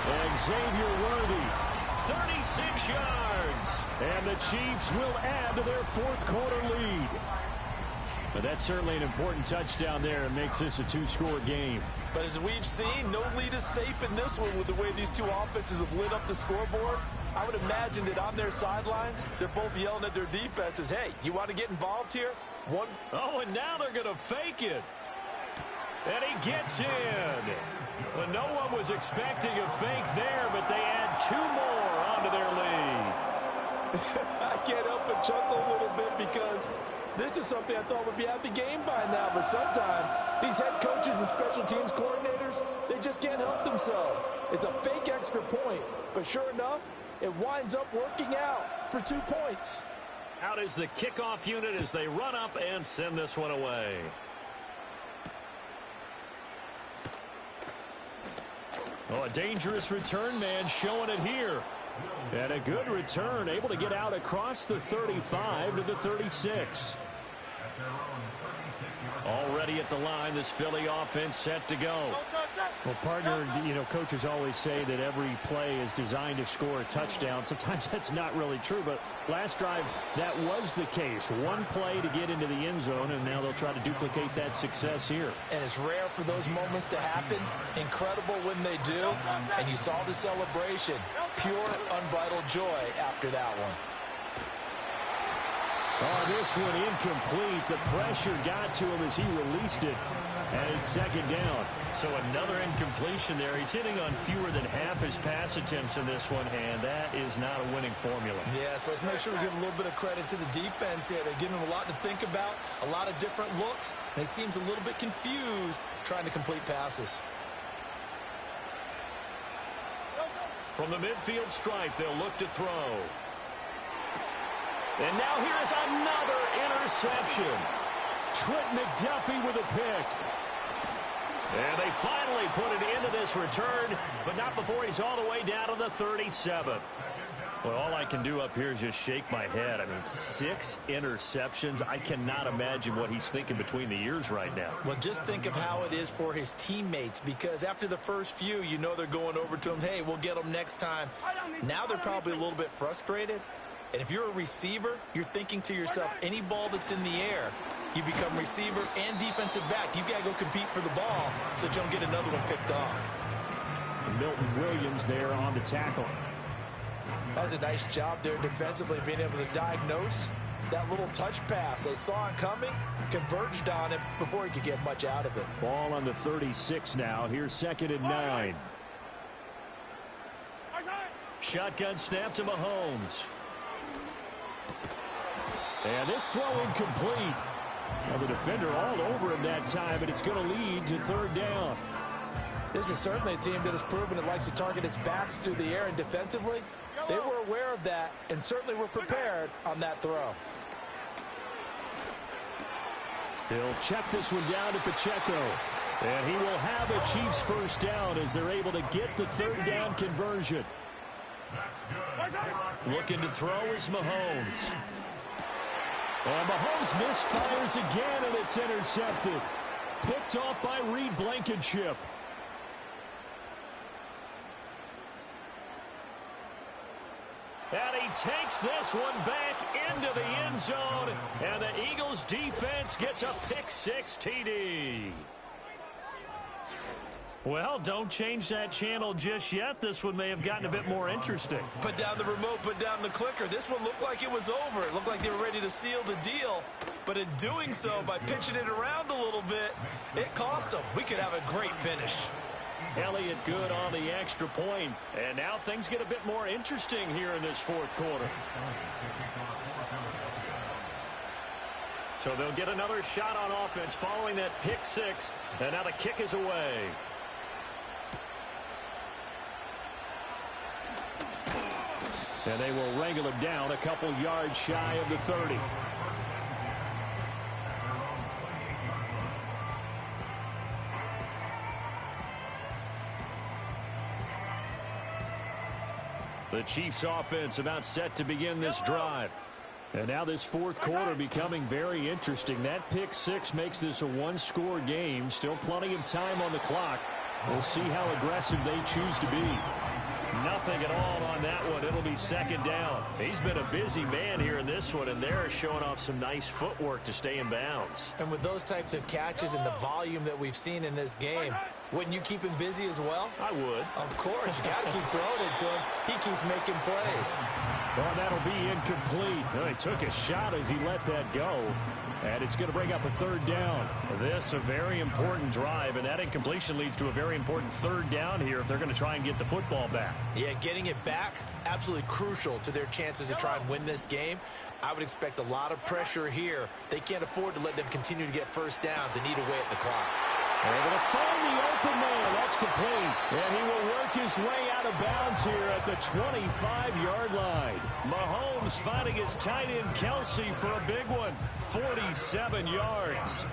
And Xavier Worthy, 36 yards. and the Chiefs will add to their fourth quarter lead. But that's certainly an important touchdown there. It makes this a two-score game. But as we've seen, no lead is safe in this one with the way these two offenses have lit up the scoreboard. I would imagine that on their sidelines, they're both yelling at their defenses, hey, you want to get involved here? Oh, and now they're going to fake it. And he gets in. Well, no one was expecting a fake there, but they add 2 more onto their lead. I can't help but chuckle a little bit because this is something I thought would be out the game by now. But sometimes these head coaches and special teams coordinators, they just can't help themselves. It's a fake extra point, but sure enough, it winds up working out for 2 points. Out is the kickoff unit as they run up and send this one away. Oh, a dangerous return man showing it here. And a good return, able to get out across the 35 to the 36. Already at the line, this Philly offense set to go. Well, partner, coaches always say that every play is designed to score a touchdown. Sometimes that's not really true, but last drive, that was the case. One play to get into the end zone, and now they'll try to duplicate that success here. And it's rare for those moments to happen. Incredible when they do. And you saw the celebration. Pure, unbridled joy after that one. Oh, this one incomplete. The pressure got to him as he released it. And it's second down. So another incompletion there. He's hitting on fewer than half his pass attempts in this one, and that is not a winning formula. Yeah, so let's make sure we give a little bit of credit to the defense here. They're giving him a lot to think about, a lot of different looks, and he seems a little bit confused trying to complete passes. From the midfield stripe, they'll look to throw. And now here is another interception. Trent McDuffie with a pick. And they finally put it into this return, but not before he's all the way down to the 37. Well, all I can do up here is just shake my head. I mean, 6 interceptions. I cannot imagine what he's thinking between the ears right now. Well, just think of how it is for his teammates, because after the first few, they're going over to him, hey, we'll get them next time. Now they're probably a little bit frustrated. And if you're a receiver, you're thinking to yourself, any ball that's in the air, you become receiver and defensive back. You've got to go compete for the ball so that you don't get another one picked off. Milton Williams there on the tackle. That's a nice job there defensively, being able to diagnose that little touch pass. They saw it coming, converged on him before he could get much out of it. Ball on the 36 now. Here's 2nd and 9. Shotgun snap to Mahomes. And this throw incomplete. Well, the defender all over him that time, but it's going to lead to 3rd down. This is certainly a team that has proven it likes to target its backs through the air, and defensively, they were aware of that and certainly were prepared on that throw. He'll check this one down to Pacheco. And he will have a Chiefs first down as they're able to get the 3rd down conversion. Looking to throw is Mahomes. And Mahomes misfires again, and it's intercepted. Picked off by Reed Blankenship. And he takes this one back into the end zone, and the Eagles defense gets a pick-6 TD. Well, don't change that channel just yet. This one may have gotten a bit more interesting. Put down the remote, put down the clicker. This one looked like it was over. It looked like they were ready to seal the deal. But in doing so, by pitching it around a little bit, it cost them. We could have a great finish. Elliott good on the extra point. And now things get a bit more interesting here in this 4th quarter. So they'll get another shot on offense following that pick-6. And now the kick is away. And they will wrangle him down a couple yards shy of the 30. The Chiefs offense about set to begin this drive. And now this fourth quarter becoming very interesting. That pick six makes this a one-score game. Still plenty of time on the clock. We'll see how aggressive they choose to be. Nothing at all on that one. It'll be second down. He's been a busy man here in this one, and they're showing off some nice footwork to stay in bounds. And with those types of catches and the volume that we've seen in this game, wouldn't you keep him busy as well? I would. Of course. You got to keep throwing it to him. He keeps making plays. Well, that'll be incomplete. Well, he took a shot as he let that go. And it's going to bring up a third down. This a very important drive, and that incompletion leads to a very important third down here if they're going to try and get the football back. Yeah, getting it back, absolutely crucial to their chances to try and win this game. I would expect a lot of pressure here. They can't afford to let them continue to get first downs and eat away at the clock. Able to find the open man. That's complete. And he will work his way out of bounds here at the 25-yard line. Mahomes finding his tight end Kelsey for a big one. 47 yards.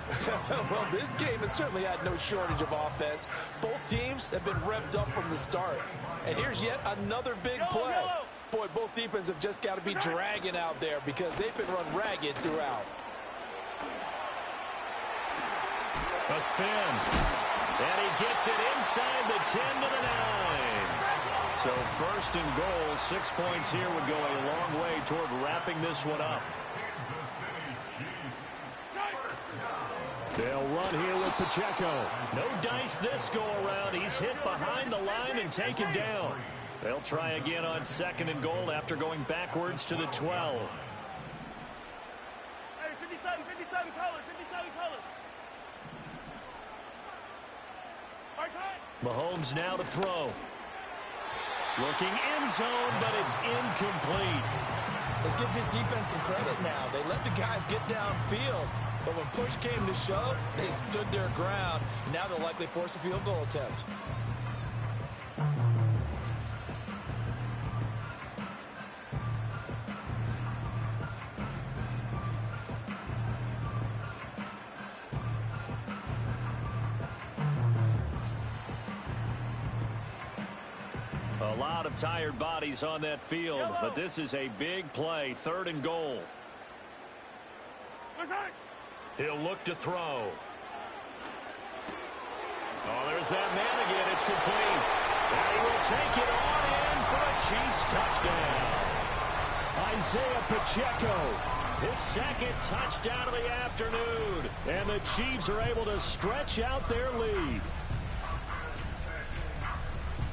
Well, this game has certainly had no shortage of offense. Both teams have been revved up from the start. And here's yet another big play. Boy, both defenses have just got to be dragging out there because they've been run ragged throughout. A spin. And he gets it inside the 10 to the 9. So first and goal, 6 points here would go a long way toward wrapping this one up. They'll run here with Pacheco. No dice this go around. He's hit behind the line and taken down. They'll try again on second and goal after going backwards to the 12. Hey, 57 colors. Mahomes now to throw. Looking end zone, but it's incomplete. Let's give this defense some credit now. They let the guys get downfield, but when push came to shove, they stood their ground. Now they'll likely force a field goal attempt. A lot of tired bodies on that field, but this is a big play, third and goal. He'll look to throw. Oh, there's that man again. It's complete. And he will take it on in for a Chiefs touchdown. Isaiah Pacheco. His second touchdown of the afternoon. And the Chiefs are able to stretch out their lead.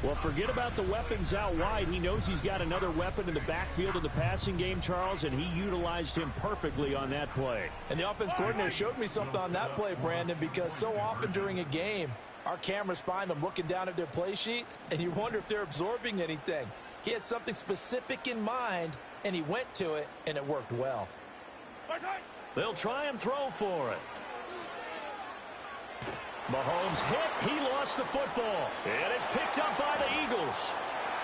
Well, forget about the weapons out wide. He knows he's got another weapon in the backfield of the passing game, Charles, and he utilized him perfectly on that play. And the offense coordinator showed me something on that play, Brandon, because so often during a game, our cameras find them looking down at their play sheets, and you wonder if they're absorbing anything. He had something specific in mind, and he went to it, and it worked well. They'll try and throw for it. Mahomes hit. He lost the football. And it's picked up by the Eagles.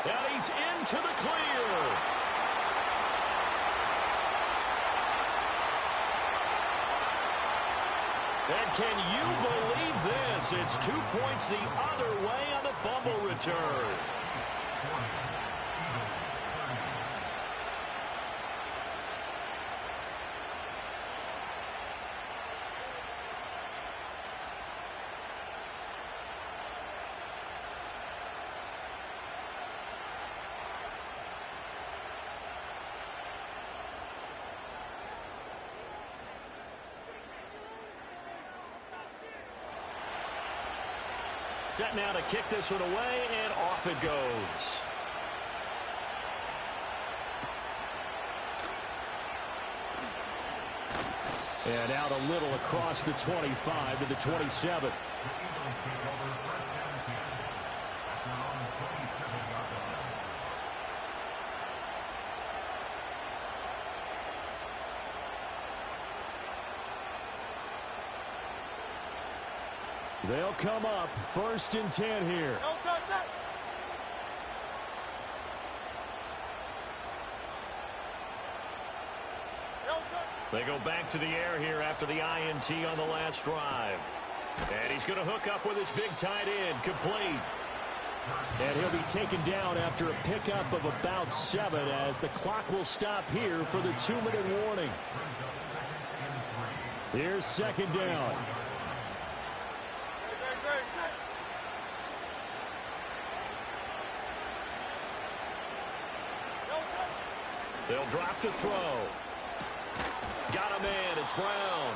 And he's into the clear. And can you believe this? It's 2 points the other way on the fumble return. Set now to kick this one away, and off it goes. And out a little across the 25 to the 27. They'll come up first and 10 here. They go back to the air here after the INT on the last drive. And he's going to hook up with his big tight end, complete. And he'll be taken down after a pickup of about 7 as the clock will stop here for the 2-minute warning. Here's second down. They'll drop to throw. Got a man. It's Brown.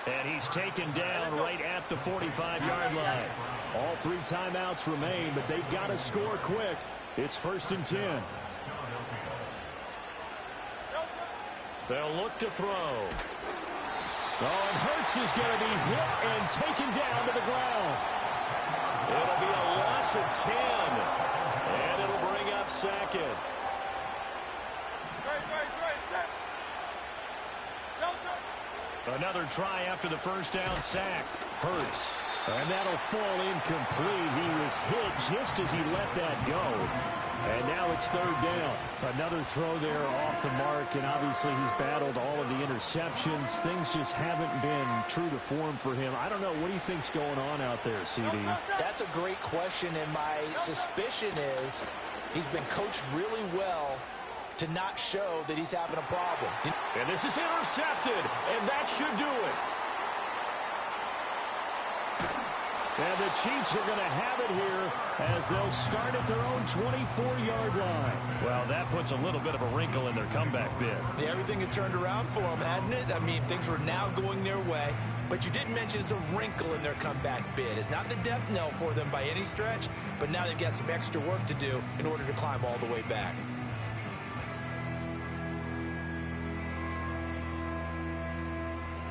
And he's taken down right at the 45-yard line. All 3 timeouts remain, but they've got to score quick. It's 1st and 10. They'll look to throw. Oh, and Hurts is going to be hit and taken down to the ground. It'll be a loss of 10. And it'll bring up second. Another try after the first down sack. Hurts. And that'll fall incomplete. He was hit just as he let that go. And now it's 3rd down. Another throw there off the mark, and obviously he's battled all of the interceptions. Things just haven't been true to form for him. I don't know. What do you think's going on out there, CD? That's a great question, and my suspicion is he's been coached really well to not show that he's having a problem. And this is intercepted, and that should do it. And the Chiefs are going to have it here as they'll start at their own 24-yard line. Well, that puts a little bit of a wrinkle in their comeback bid. Yeah, everything had turned around for them, hadn't it? I mean, things were now going their way. But you did mention it's a wrinkle in their comeback bid. It's not the death knell for them by any stretch, but now they've got some extra work to do in order to climb all the way back.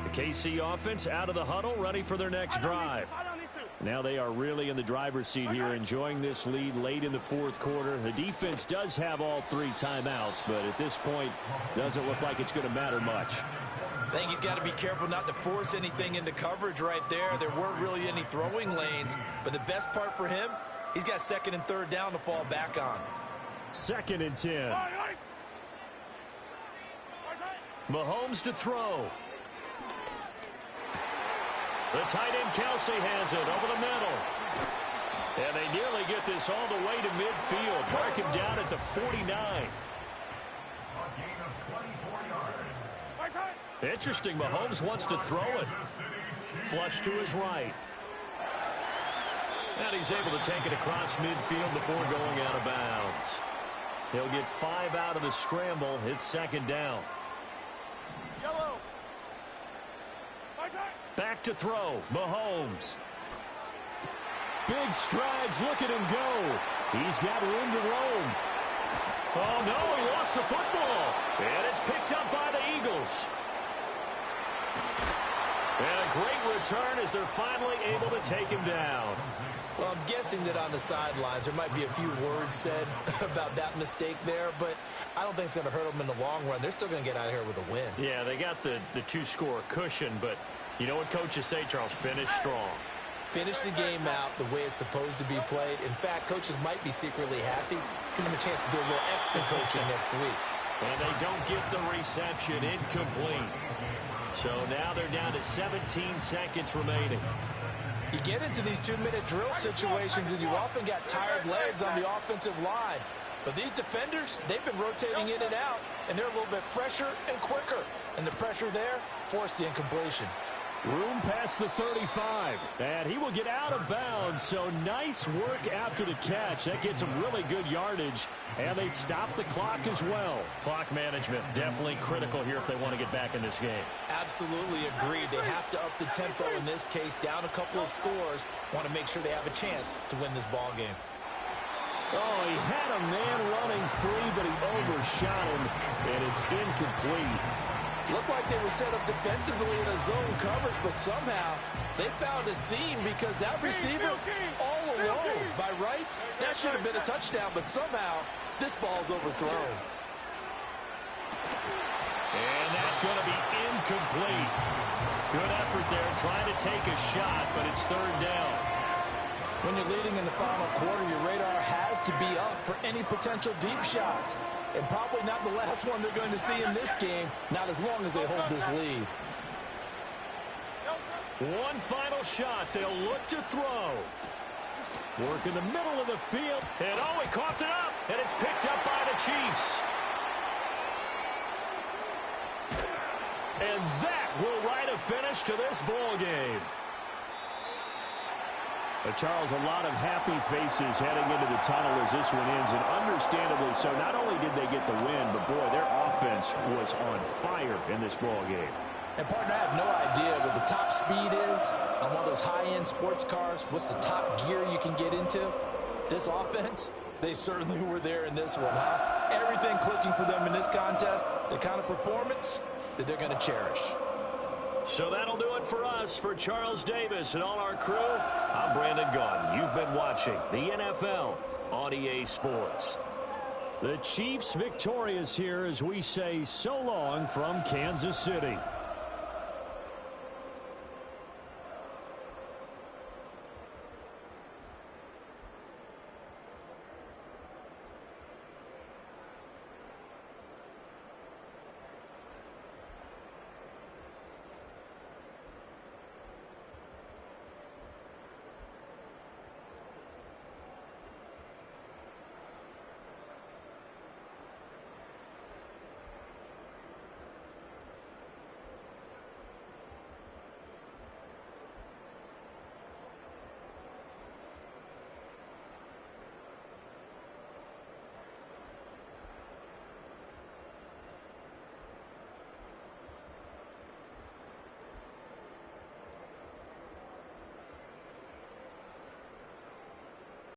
The KC offense out of the huddle, ready for their next drive. Now they are really in the driver's seat here, enjoying this lead late in the 4th quarter. The defense does have all 3 timeouts, but at this point, doesn't look like it's going to matter much. I think he's got to be careful not to force anything into coverage right there. There weren't really any throwing lanes, but the best part for him, he's got 2nd and 3rd down to fall back on. 2nd and 10. Mahomes to throw. The tight end Kelsey has it over the middle. And they nearly get this all the way to midfield. Mark him down at the 49. Interesting, Mahomes wants to throw it. Flush to his right. And he's able to take it across midfield before going out of bounds. He'll get 5 out of the scramble. It's 2nd down. Back to throw. Mahomes. Big strides. Look at him go. He's got room to roam. Oh, no, he lost the football. And it's picked up by the Eagles. And a great return as they're finally able to take him down. Well, I'm guessing that on the sidelines there might be a few words said about that mistake there, but I don't think it's going to hurt them in the long run. They're still going to get out of here with a win. Yeah, they got the 2-score cushion, but you know what coaches say, Charles? Finish strong. Finish the game out the way it's supposed to be played. In fact, coaches might be secretly happy. Gives them a chance to do a little extra coaching next week. And they don't get the reception. Incomplete. So now they're down to 17 seconds remaining. You get into these 2-minute drill situations, and you often got tired legs on the offensive line. But these defenders, they've been rotating in and out, and they're a little bit fresher and quicker. And the pressure there forced the incompletion. Room past the 35, and he will get out of bounds, so nice work after the catch. That gets him really good yardage, and they stop the clock as well. Clock management definitely critical here if they want to get back in this game. Absolutely agreed. They have to up the tempo in this case, down a couple of scores. Want to make sure they have a chance to win this ball game. Oh, he had a man running free, but he overshot him, and it's incomplete. Looked like they were set up defensively in a zone coverage, but somehow they found a seam because that receiver all alone. By rights, that should have been a touchdown, but somehow this ball's overthrown. And that's going to be incomplete. Good effort there trying to take a shot, but it's 3rd down. When you're leading in the final quarter, your radar has to be up for any potential deep shots. And probably not the last one they're going to see in this game, not as long as they hold this lead. One final shot. They'll look to throw. Work in the middle of the field. And, oh, he coughed it up. And it's picked up by the Chiefs. And that will write a finish to this ball game. Charles, a lot of happy faces heading into the tunnel as this one ends, and understandably so. Not only did they get the win, but, boy, their offense was on fire in this ball game. And, partner, I have no idea what the top speed is on one of those high-end sports cars. What's the top gear you can get into? This offense, they certainly were there in this one, huh? Everything clicking for them in this contest, the kind of performance that they're going to cherish. So that'll do it for us. For Charles Davis and all our crew, I'm Brandon Gaudin. You've been watching the NFL on EA Sports. The Chiefs victorious here as we say so long from Kansas City.